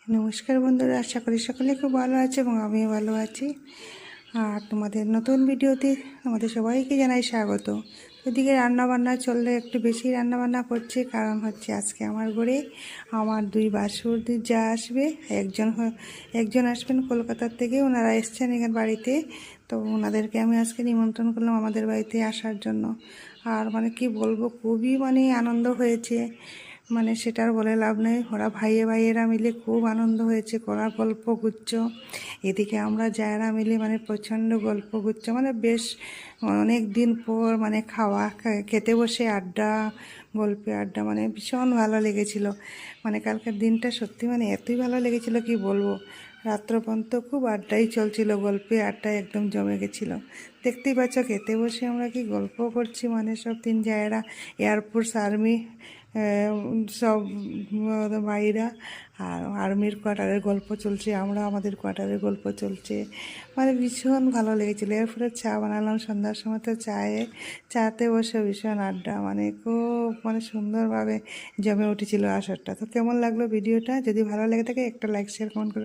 নমস্কার বন্ধুরা, আশা করি সকলে খুব ভালো আছে এবং আমিও ভালো আছি। আর তোমাদের নতুন ভিডিওতে আমাদের সবাইকে জানাই স্বাগত। এদিকে রান্নাবান্না চললে একটু বেশি রান্নাবান্না করছে, কারণ হচ্ছে আজকে আমার ঘরে আমার দুই বাসুর যা আসবে। একজন আসবেন কলকাতার থেকে, ওনারা এসছেন এখানে বাড়িতে। তো ওনাদেরকে আমি আজকে নিমন্ত্রণ করলাম আমাদের বাড়িতে আসার জন্য। আর কি বলবো, খুবই আনন্দ হয়েছে, সেটার বলে লাভ নেই। ওরা ভাইয়েরা মিলে খুব আনন্দ হয়েছে, করা গল্পগুচ্ছ। এদিকে আমরা যারা মিলে প্রচণ্ড গল্পগুচ্ছ, বেশ অনেক দিন পর খেতে বসে আড্ডা, গল্পে আড্ডা, ভীষণ ভালো লেগেছিল। কালকের দিনটা সত্যি এতই ভালো লেগেছিল কি বলবো। রাত্র পর্যন্ত খুব আড্ডাই চলছিল, গল্পে আড্ডা একদম জমে গেছিলো। দেখতেই পাচ্ছ খেতে বসে আমরা কি গল্প করছি, সব তিন জায়গারা, এয়ারফোর্স, আর্মি, সব ভাইরা, আর আর্মির কোয়ার্টারের গল্প চলছে, আমরা আমাদের কোয়ার্টারের গল্প চলছে। ভীষণ ভালো লেগেছিলো। এরপরে চা বানালাম সন্ধ্যার সময়, তো চাতে বসে ভীষণ আড্ডা, খুব সুন্দরভাবে জমে উঠেছিল আসরটা। তো কেমন লাগলো ভিডিওটা? যদি ভালো লেগে থাকে একটা লাইক, শেয়ার, কমেন্ট করে